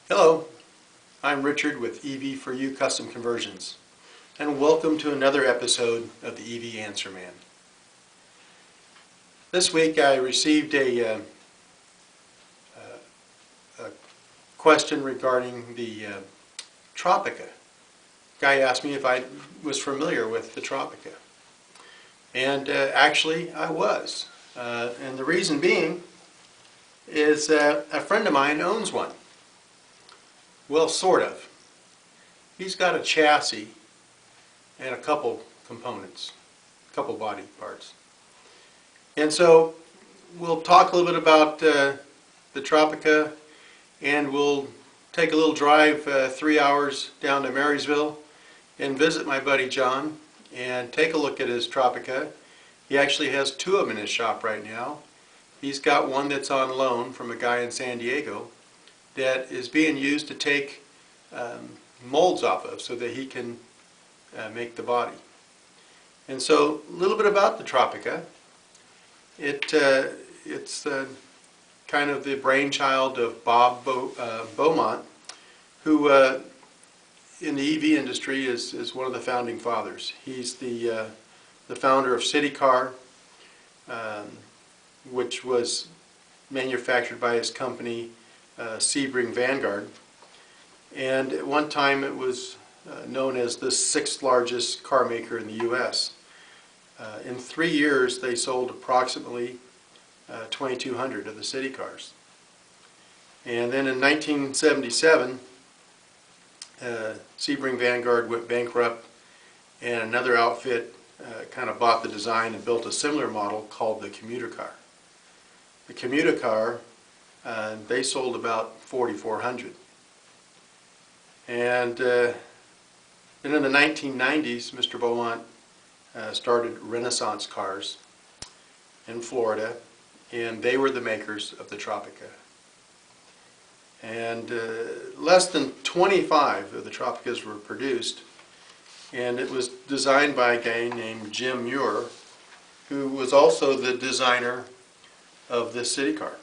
Hello, I'm Richard with EV4U Custom Conversions, and welcome to another episode of the EV Answer Man. This week I received a question regarding the Tropica. Guy asked me if I was familiar with the Tropica, and actually I was. And the reason being is a friend of mine owns one. Well, sort of. He's got a chassis and a couple components, a couple body parts. And so we'll talk a little bit about the Tropica, and we'll take a little drive 3 hours down to Marysville and visit my buddy John and take a look at his Tropica. He actually has two of them in his shop right now. He's got one that's on loan from a guy in San Diego that is being used to take molds off of so that he can make the body. And so a little bit about the Tropica. It's kind of the brainchild of Bob Beaumont, who in the EV industry is one of the founding fathers. He's the founder of CityCar, which was manufactured by his company Sebring Vanguard, and at one time it was known as the sixth largest car maker in the U.S. In 3 years they sold approximately 2,200 of the city cars. And then in 1977 Sebring Vanguard went bankrupt, and another outfit kind of bought the design and built a similar model called the commuter car. The commuter car, they sold about 4,400. And then in the 1990s, Mr. Beaumont started Renaissance Cars in Florida, and they were the makers of the Tropica. And less than 25 of the Tropicas were produced, and it was designed by a guy named Jim Muir, who was also the designer of this city car.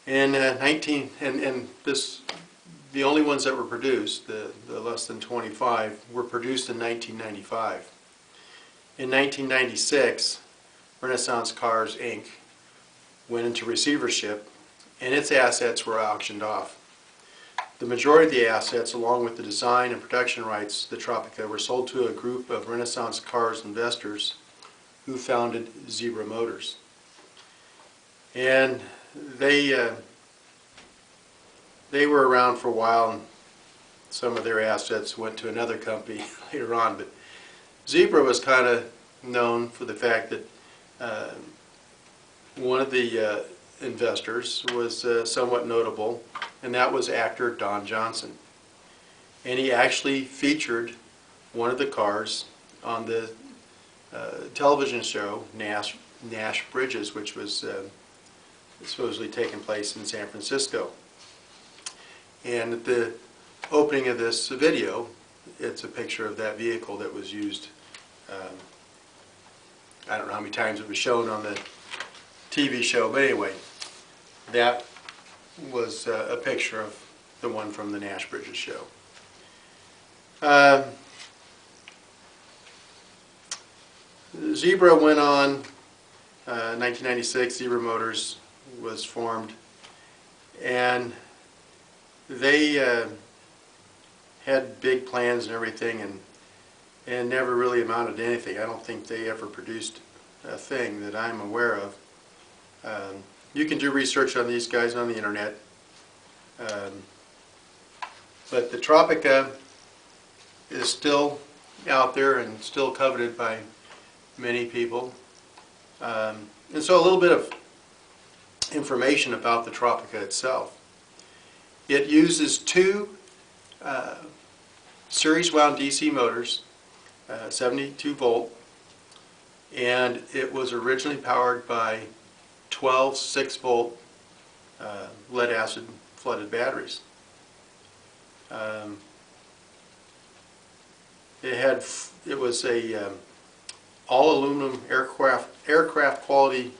And the only ones that were produced, the less than 25, were produced in 1995. In 1996, Renaissance Cars Inc. went into receivership, and its assets were auctioned off. The majority of the assets, along with the design and production rights to the Tropica, were sold to a group of Renaissance Cars investors who founded Zebra Motors. And they were around for a while, and some of their assets went to another company later on. But Zebra was kind of known for the fact that one of the investors was somewhat notable, and that was actor Don Johnson. And he actually featured one of the cars on the television show Nash Bridges, which was supposedly taking place in San Francisco. And at the opening of this video, it's a picture of that vehicle that was used. I don't know how many times it was shown on the TV show, but anyway, that was a picture of the one from the Nash Bridges show. Zebra went on, 1996, Zebra Motors was formed, and they had big plans and everything, and never really amounted to anything. I don't think they ever produced a thing that I'm aware of. You can do research on these guys on the internet. But the Tropica is still out there and still coveted by many people. And so a little bit of information about the Tropica itself. It uses two series wound DC motors, 72 volt, and it was originally powered by 12 6-volt lead acid flooded batteries. It was a all aluminum aircraft quality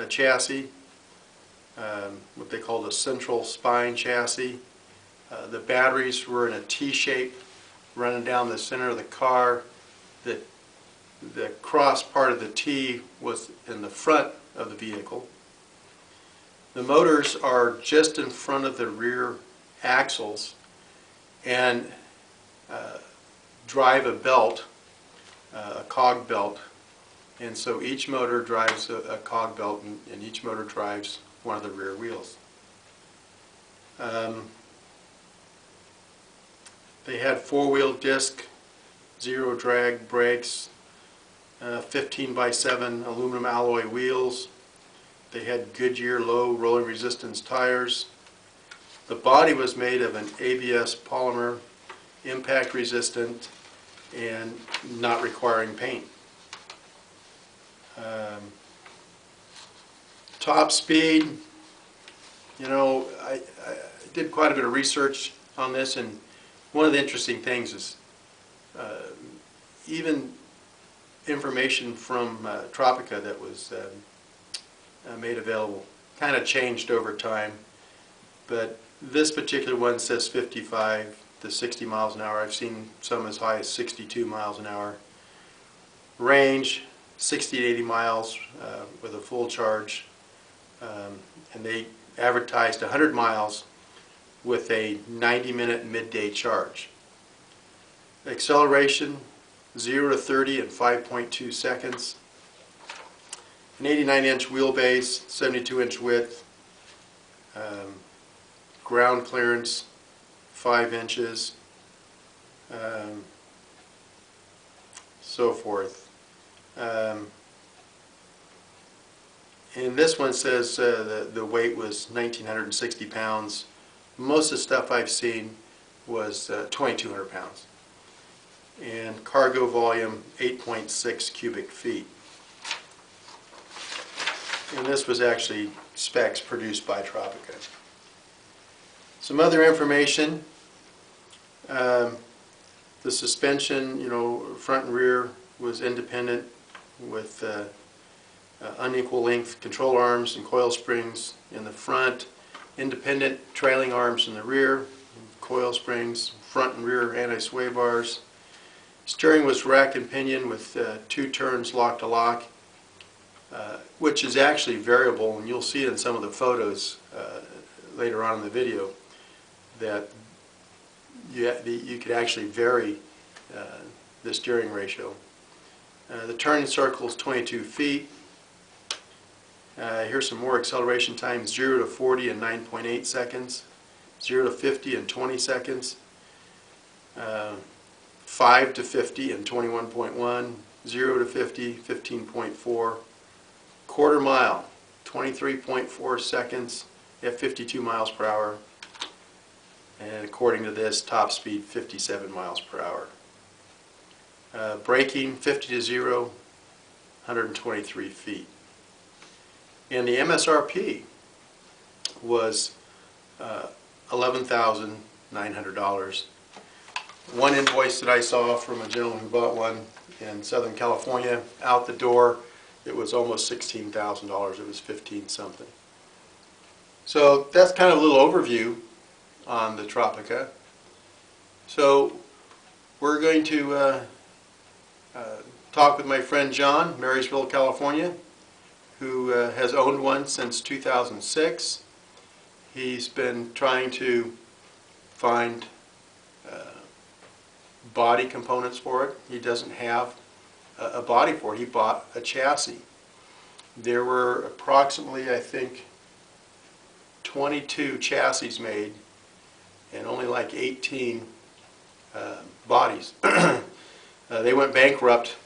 chassis. what they called a central spine chassis. The batteries were in a T-shape running down the center of the car. The cross part of the T was in the front of the vehicle. The motors are just in front of the rear axles and drive a belt, a cog belt, and so each motor drives a cog belt, and each motor drives one of the rear wheels. They had four-wheel disc, zero drag brakes, 15x7 aluminum alloy wheels. They had Goodyear low rolling resistance tires. The body was made of an ABS polymer, impact resistant, and not requiring paint. Top speed, you know, I did quite a bit of research on this, and one of the interesting things is even information from Tropica that was made available kind of changed over time, but this particular one says 55 to 60 miles an hour. I've seen some as high as 62 miles an hour. Range 60 to 80 miles with a full charge, and they advertised 100 miles with a 90-minute midday charge. Acceleration 0 to 30 in 5.2 seconds. An 89-inch wheelbase, 72-inch width, ground clearance 5 inches, so forth. And this one says the weight was 1,960 pounds. Most of the stuff I've seen was 2,200 pounds. And cargo volume 8.6 cubic feet. And this was actually specs produced by Tropica. Some other information. The suspension, you know, front and rear was independent with unequal length control arms and coil springs in the front, independent trailing arms in the rear, coil springs, front and rear anti-sway bars. Steering was rack and pinion with 2 turns lock to lock, which is actually variable, and you'll see it in some of the photos later on in the video that you could actually vary the steering ratio. The turning circle is 22 feet. Here's some more acceleration times: 0 to 40 in 9.8 seconds, 0 to 50 in 20 seconds, 5 to 50 in 21.1, 0 to 50, 15.4, quarter mile, 23.4 seconds at 52 miles per hour, and according to this, top speed 57 miles per hour. Braking 50 to 0, 123 feet. And the MSRP was $11,900. One invoice that I saw from a gentleman who bought one in Southern California, out the door, it was almost $16,000. It was 15 something. So that's kind of a little overview on the Tropica. So we're going to talk with my friend John, Marysville, California, who has owned one since 2006. He's been trying to find body components for it. He doesn't have a body for it. He bought a chassis. There were approximately, I think, 22 chassis made and only like 18 bodies. They went bankrupt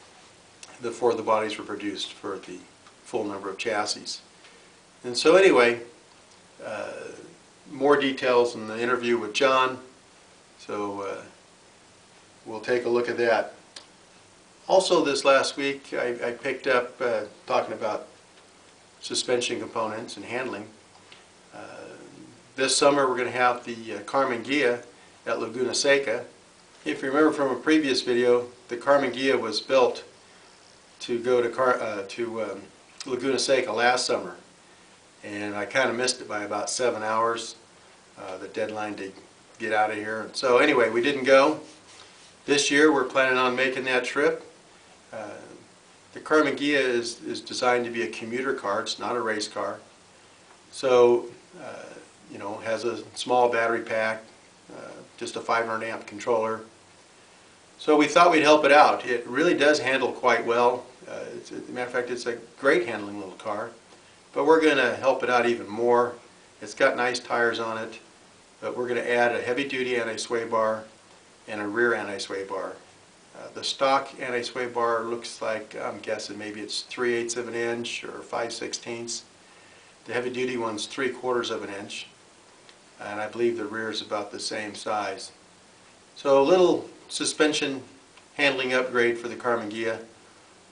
before the bodies were produced for the full number of chassis. And so anyway, more details in the interview with John, so we'll take a look at that. Also this last week I picked up talking about suspension components and handling. This summer we're going to have the Karmann Ghia at Laguna Seca. If you remember from a previous video, the Karmann Ghia was built to go to Laguna Seca last summer, and I kind of missed it by about 7 hours, the deadline to get out of here. So anyway, we didn't go. This year we're planning on making that trip. The Karmann Ghia is designed to be a commuter car. It's not a race car. So, you know, has a small battery pack, just a 500 amp controller. So we thought we'd help it out. It really does handle quite well. As a matter of fact, it's a great handling little car. But we're going to help it out even more. It's got nice tires on it, but we're going to add a heavy-duty anti-sway bar and a rear anti-sway bar. The stock anti-sway bar looks like, I'm guessing maybe it's 3/8 of an inch or 5/16. The heavy-duty one's 3/4 of an inch, and I believe the rear is about the same size. So a little suspension handling upgrade for the Karmann Ghia.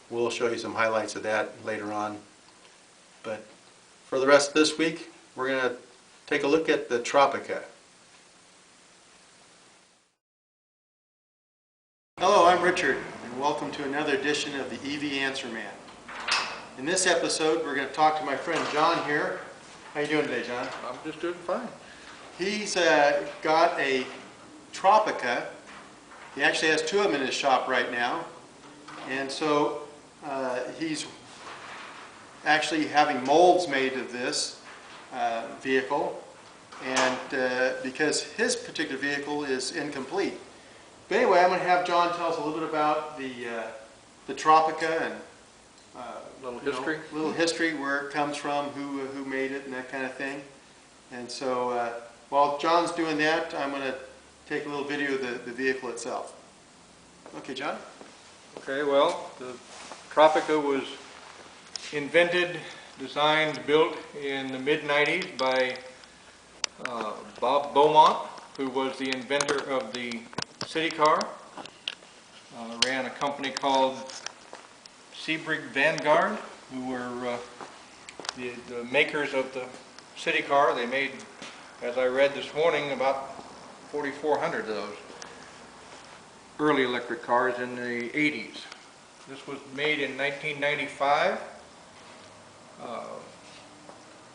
We'll show you some highlights of that later on. But for the rest of this week, we're going to take a look at the Tropica. Hello, I'm Richard, and welcome to another edition of the EV Answer Man. In this episode, we're going to talk to my friend John here. How you doing today, John? I'm just doing fine. He's got a Tropica. He actually has two of them in his shop right now. And so he's actually having molds made of this vehicle, and because his particular vehicle is incomplete. But anyway, I'm going to have John tell us a little bit about the Tropica and little history, where it comes from, who made it, and that kind of thing. And so while John's doing that, I'm going to take a little video of the vehicle itself. Okay, John? Okay, well, the Tropica was invented, designed, built in the mid-90s by Bob Beaumont, who was the inventor of the city car. Ran a company called Sebring Vanguard, who were the makers of the city car. They made, as I read this morning, about 4,400 of those early electric cars in the 80s. This was made in 1995.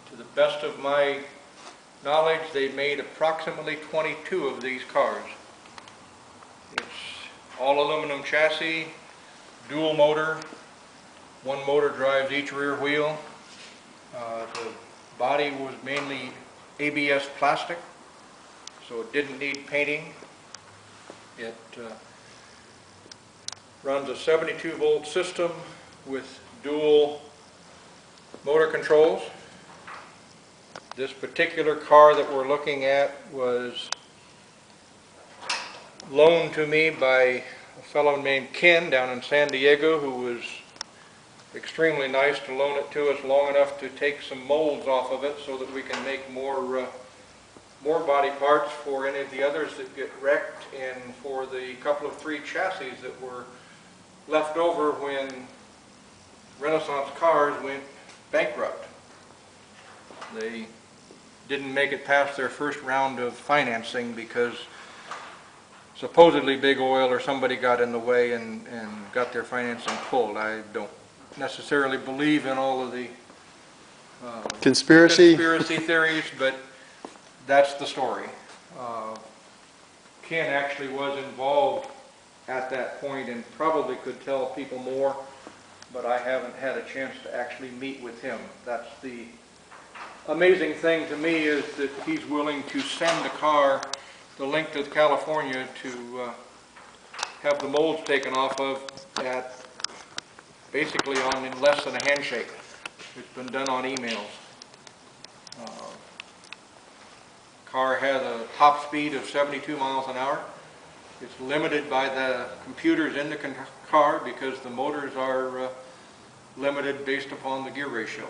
To the best of my knowledge, they made approximately 22 of these cars. It's all aluminum chassis, dual motor. One motor drives each rear wheel. The body was mainly ABS plastic, so it didn't need painting. It runs a 72-volt system with dual motor controls. This particular car that we're looking at was loaned to me by a fellow named Ken down in San Diego, who was extremely nice to loan it to us long enough to take some molds off of it so that we can make more body parts for any of the others that get wrecked, and for the couple of 3 chassis that were left over when Renaissance Cars went bankrupt. They didn't make it past their first round of financing because supposedly Big Oil or somebody got in the way and got their financing pulled. I don't necessarily believe in all of the conspiracy theories, but that's the story. Ken actually was involved at that point and probably could tell people more, but I haven't had a chance to actually meet with him. That's the amazing thing to me, is that he's willing to send a car the length of California to have the molds taken off of at basically in less than a handshake. It's been done on emails. Car has a top speed of 72 miles an hour. It's limited by the computers in the car because the motors are limited based upon the gear ratio.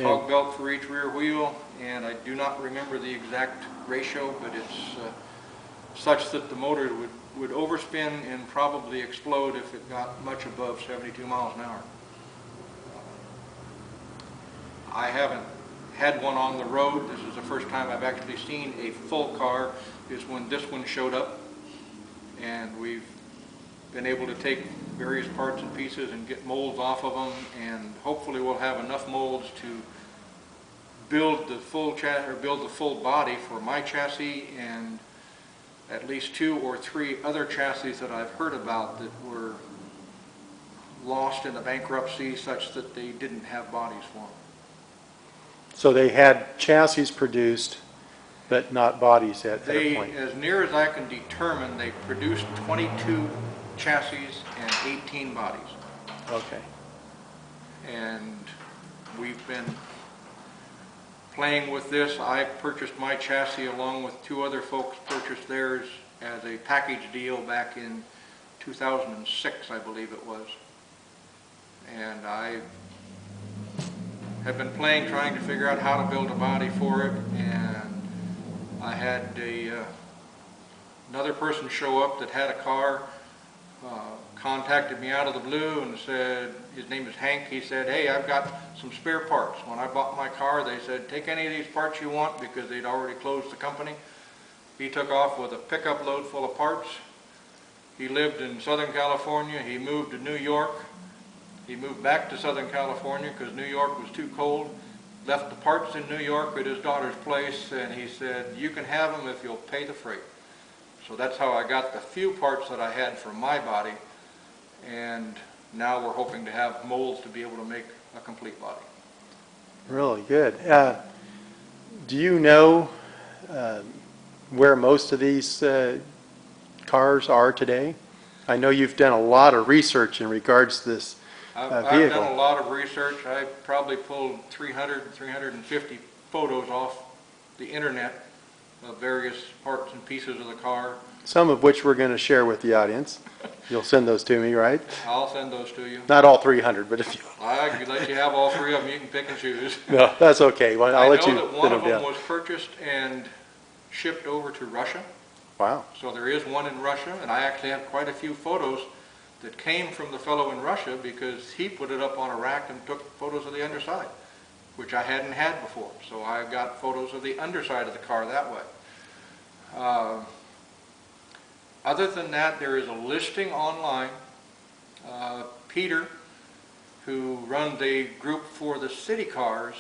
Cog belt for each rear wheel, and I do not remember the exact ratio, but it's such that the motor would overspin and probably explode if it got much above 72 miles an hour. I haven't had one on the road. This is the first time I've actually seen a full car, is when this one showed up, and we've been able to take various parts and pieces and get molds off of them, and hopefully we'll have enough molds to build the full build the full body for my chassis and at least 2 or 3 other chassis that I've heard about that were lost in the bankruptcy such that they didn't have bodies for them. So they had chassis produced, but not bodies at that point. As near as I can determine, they produced 22 chassis and 18 bodies. Okay. And we've been playing with this. I purchased my chassis along with 2 other folks purchased theirs as a package deal back in 2006, I believe it was. And I have been playing, trying to figure out how to build a body for it, and I had another person show up that had a car, contacted me out of the blue and said, his name is Hank, he said, hey, I've got some spare parts. When I bought my car, they said, take any of these parts you want, because they'd already closed the company. He took off with a pickup load full of parts. He lived in Southern California. He moved to New York. He moved back to Southern California because New York was too cold. Left the parts in New York at his daughter's place, and he said, you can have them if you'll pay the freight. So that's how I got the few parts that I had for my body, and now we're hoping to have molds to be able to make a complete body. Really good. Do you know where most of these cars are today? I know you've done a lot of research in regards to this I've vehicle. done a lot of research. I've probably pulled 300, 350 photos off the internet of various parts and pieces of the car. Some of which we're going to share with the audience. You'll send those to me, right? I'll send those to you. Not all 300, but if you... I can let you have all 3 of them. You can pick and choose. No, that's okay. Well, I'll let you I know that put one them of them down. was purchased and shipped over to Russia. Wow. So there is one in Russia, and I actually have quite a few photos that came from the fellow in Russia because he put it up on a rack and took photos of the underside, which I hadn't had before. So I got photos of the underside of the car that way. Other than that, there is a listing online. Peter, who runs a group for the city cars,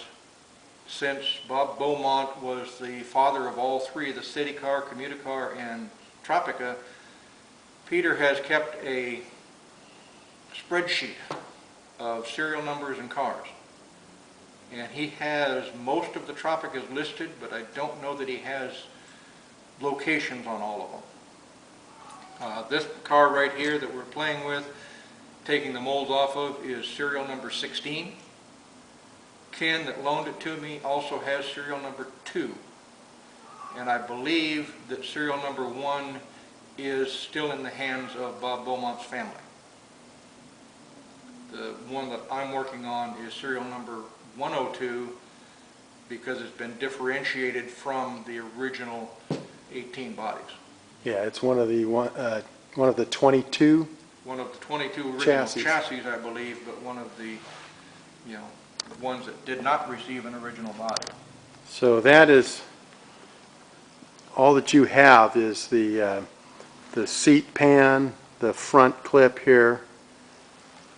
since Bob Beaumont was the father of all 3, the city car, Communicar, and Tropica, Peter has kept a spreadsheet of serial numbers and cars. And he has most of the Tropicas listed, but I don't know that he has locations on all of them. This car right here that we're playing with, taking the molds off of, is serial number 16. Ken that loaned it to me also has serial number 2. And I believe that serial number 1 is still in the hands of Bob Beaumont's family. The one that I'm working on is serial number 102 because it's been differentiated from the original 18 bodies. Yeah, it's one of the 22. One of the 22 original Chassis. chassis, I believe, but one of the, ones that did not receive an original body. So that is all that you have is the seat pan, the front clip here.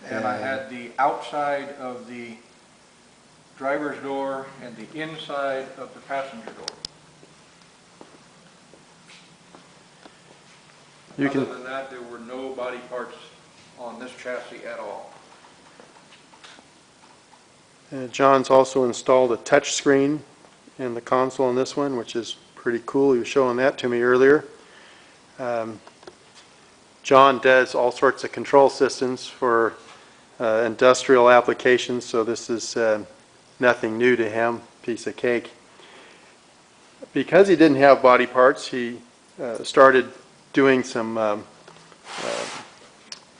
And I had the outside of the driver's door and the inside of the passenger door. Other than that, there were no body parts on this chassis at all. John's also installed a touch screen in the console on this one, which is pretty cool. He was showing that to me earlier. John does all sorts of control systems for industrial applications, so this is nothing new to him, piece of cake. Because he didn't have body parts, he started doing some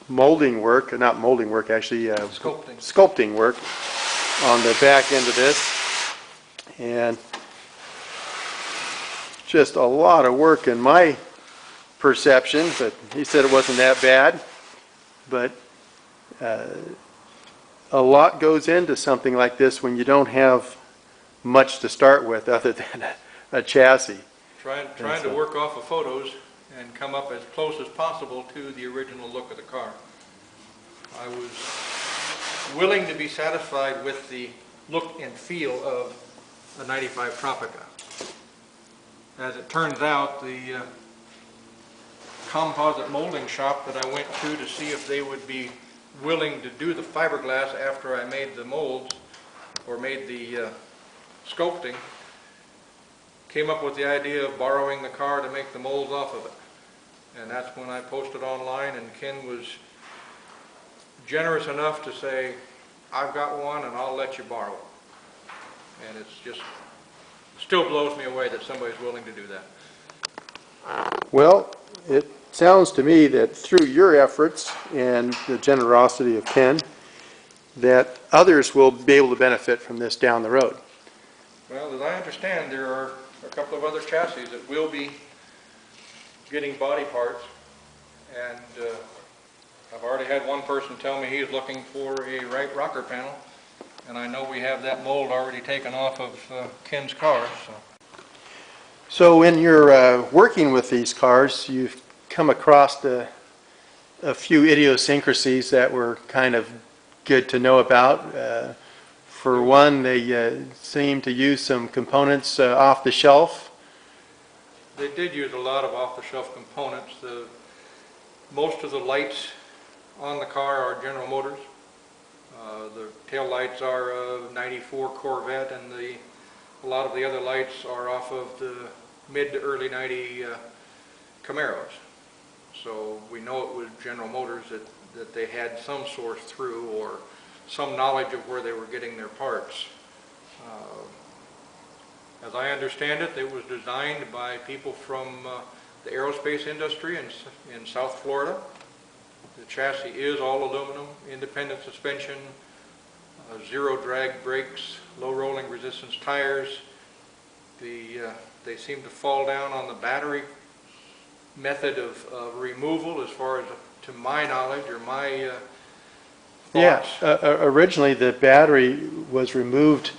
molding work, not molding work actually, sculpting work on the back end of this, and just a lot of work in my perception, but he said it wasn't that bad. But a lot goes into something like this when you don't have much to start with other than a chassis. Trying to work off of photos and come up as close as possible to the original look of the car. I was willing to be satisfied with the look and feel of a 95 Tropica. As it turns out, the composite molding shop that I went to see if they would be willing to do the fiberglass after I made the molds or made the sculpting, came up with the idea of borrowing the car to make the molds off of it. And that's when I posted online, and Ken was generous enough to say, I've got one and I'll let you borrow it. And it's just, still blows me away that somebody's willing to do that. Well, it sounds to me that through your efforts and the generosity of Ken, that others will be able to benefit from this down the road. Well, as I understand, there are a couple of other chassis that will be getting body parts, and I've already had one person tell me he's looking for a right rocker panel, and I know we have that mold already taken off of Ken's car. So when you're working with these cars, you've come across a few idiosyncrasies that were kind of good to know about. For one, they seem to use some components off the shelf. They did use a lot of off-the-shelf components. Most of the lights on the car are General Motors. The tail lights are a 94 Corvette, and a lot of the other lights are off of the mid to early 90 Camaros. So we know it was General Motors that they had some source through or some knowledge of where they were getting their parts. As I understand it, it was designed by people from the aerospace industry in South Florida. The chassis is all aluminum, independent suspension, zero drag brakes, low rolling resistance tires. They seem to fall down on the battery method of removal, as far as to my knowledge or my thoughts. Yeah, originally the battery was removed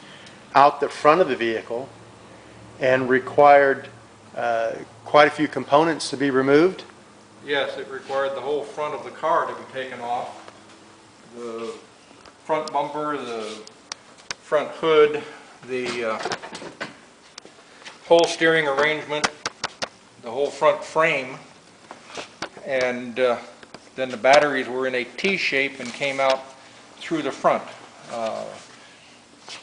out the front of the vehicle and required quite a few components to be removed. Yes, it required the whole front of the car to be taken off. The front bumper, the front hood, the whole steering arrangement, the whole front frame, and then the batteries were in a T-shape and came out through the front.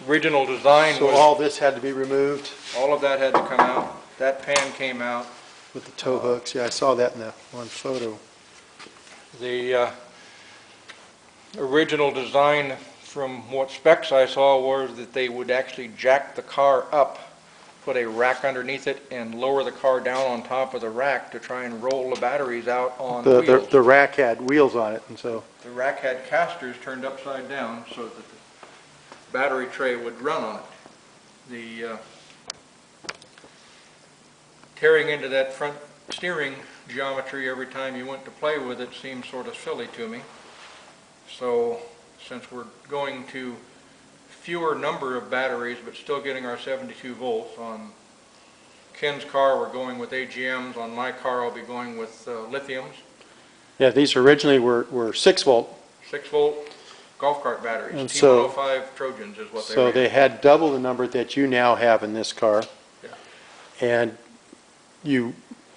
Original design So was, all this had to be removed all of that had to come out. That pan came out. with the tow hooks. Yeah, I saw that in that one photo. The original design, from what specs I saw, was that they would actually jack the car up, put a rack underneath it, and lower the car down on top of the rack to try and roll the batteries out on wheels. The rack had wheels on it, and so The rack had casters turned upside down so that the battery tray would run on it. The tearing into that front steering geometry every time you went to play with it seemed sort of silly to me. So since we're going to fewer number of batteries but still getting our 72 volts, on Ken's car we're going with AGMs, on my car I'll be going with lithiums. yeah, these originally were 6-volt. 6-volt golf cart batteries, And so- T105 Trojans is what they So ran. they had double the number that you now have in this car. Yeah. And you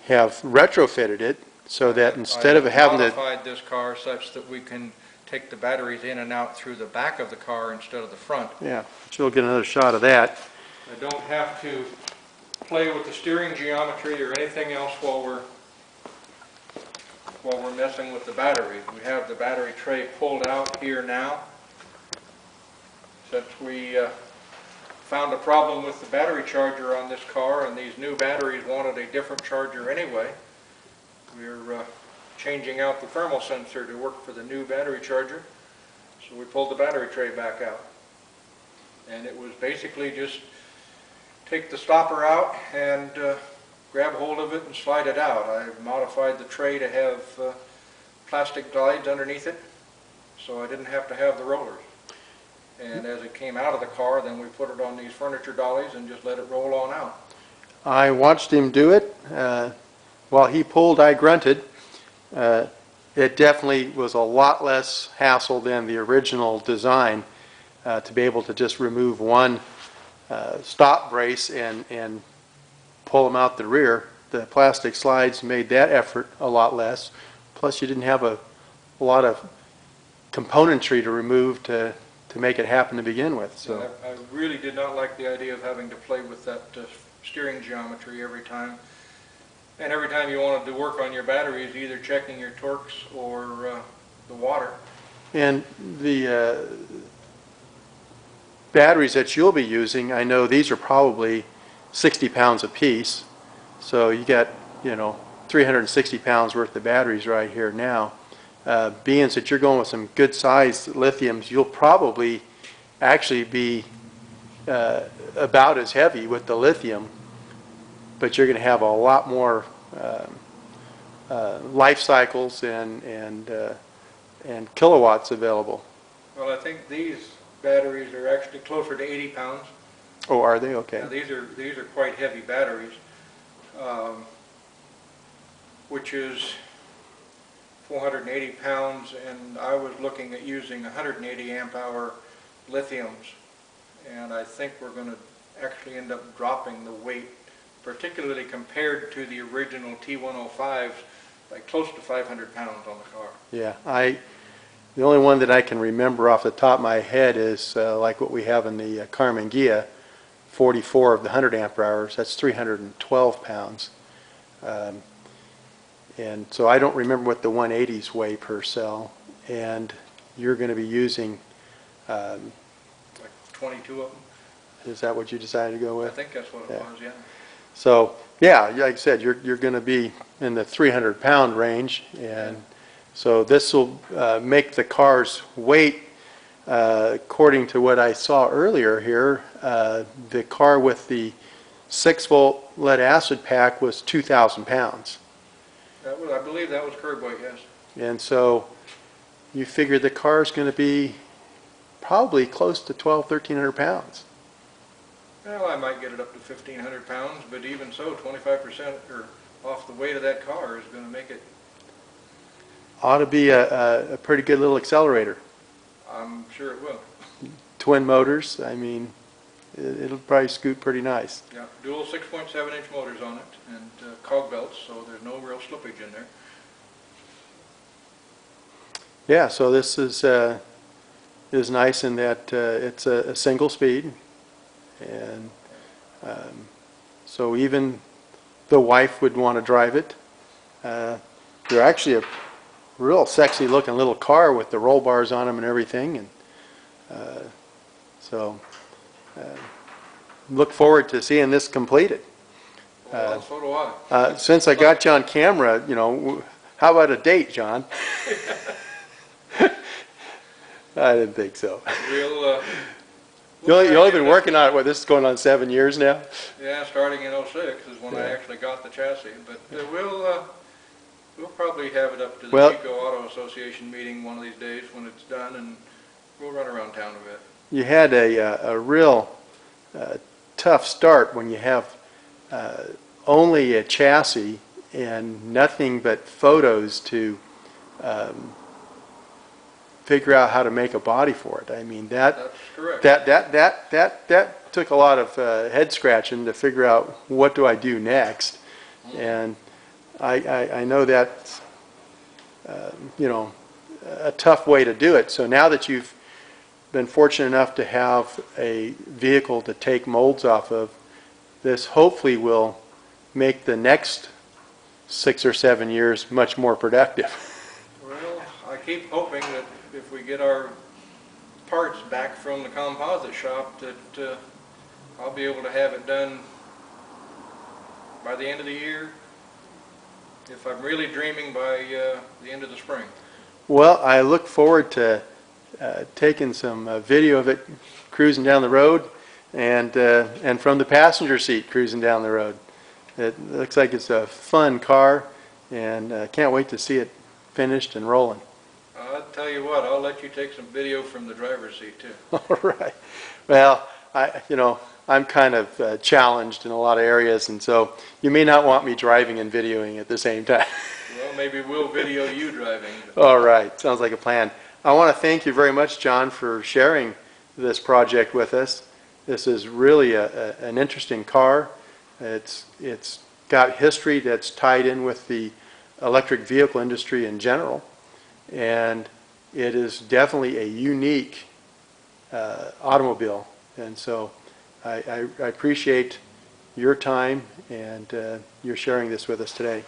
have retrofitted it so that instead of having I to, modified this car such that we can take the batteries in and out through the back of the car instead of the front. yeah, but you'll get another shot of that. I don't have to play with the steering geometry or anything else while we're messing with the battery. We have the battery tray pulled out here now. Since we found a problem with the battery charger on this car, and these new batteries wanted a different charger anyway, we're changing out the thermal sensor to work for the new battery charger. So we pulled the battery tray back out. And it was basically just take the stopper out and grab hold of it and slide it out. I modified the tray to have plastic glides underneath it, so I didn't have to have the rollers. And as it came out of the car, then we put it on these furniture dollies and just let it roll on out. I watched him do it. While he pulled, I grunted. it definitely was a lot less hassle than the original design to be able to just remove one stop brace and pull them out the rear. The plastic slides made that effort a lot less. Plus, you didn't have a lot of componentry to remove to make it happen to begin with. So I really did not like the idea of having to play with that steering geometry every time. And every time you wanted to work on your batteries, either checking your torques or the water. And the batteries that you'll be using, I know these are probably 60 pounds apiece. So you got, 360 pounds worth of batteries right here now. Being that you're going with some good sized lithiums, you'll probably actually be about as heavy with the lithium, but you're going to have a lot more life cycles and kilowatts available. Well, I think these batteries are actually closer to 80 pounds. Oh, are they? Okay. Now, these are quite heavy batteries, which is 480 pounds, and I was looking at using 180 amp hour lithiums, and I think we're going to actually end up dropping the weight, particularly compared to the original T105s, by close to 500 pounds on the car. Yeah, the only one that I can remember off the top of my head is like what we have in the Karmann Ghia, 44 of the 100 amp hours. That's 312 pounds. And so I don't remember what the 180s weigh per cell. And you're going to be using, Like 22 of them. is that what you decided to go I with? think that's what it was, yeah. So, yeah, like I said, you're going to be in the 300 pound range. And so this will make the car's weight, according to what I saw earlier here, the car with the 6-volt lead acid pack was 2,000 pounds. I believe that was curb weight, yes. And so you figure the car's going to be probably close to 1,300 pounds. Well, I might get it up to 1,500 pounds, but even so, 25% or off the weight of that car is going to make it. Ought to be a pretty good little accelerator. I'm sure it will. Twin motors, I mean, it'll probably scoot pretty nice. Yeah, dual 6.7-inch motors on it and cog belts, so there's no real slippage in there. Yeah, so this is nice in that it's a single speed, and so even the wife would want to drive it. They're actually a real sexy looking little car with the roll bars on them and everything, and so look forward to seeing this completed. Well, so do I. Since I got you on camera, how about a date, John? I didn't think so. We'll, You only been working on it, what, this is going on 7 years now? Yeah, starting in '06 is when I actually got the chassis, but we'll probably have it up to the Well- Chico Auto Association meeting one of these days when it's done, and we'll run around town a bit. You had a real tough start when you have only a chassis and nothing but photos to figure out how to make a body for it. I mean, That's correct. that took a lot of head scratching to figure out what do I do next. And I know that's a tough way to do it. So now that you've been fortunate enough to have a vehicle to take molds off of, this hopefully will make the next 6 or 7 years much more productive. Well, I keep hoping that if we get our parts back from the composite shop, that I'll be able to have it done by the end of the year, if I'm really dreaming by the end of the spring. Well, I look forward to taking some video of it cruising down the road, and from the passenger seat cruising down the road. It looks like it's a fun car, and can't wait to see it finished and rolling. I'll tell you what, I'll let you take some video from the driver's seat too. All right. Well, I'm kind of challenged in a lot of areas, and so you may not want me driving and videoing at the same time. Well, Well, maybe we'll video you driving. All right, sounds like a plan. I want to thank you very much, John, for sharing this project with us. This is really an interesting car. It's got history that's tied in with the electric vehicle industry in general, and it is definitely a unique automobile. And so I appreciate your time and your sharing this with us today.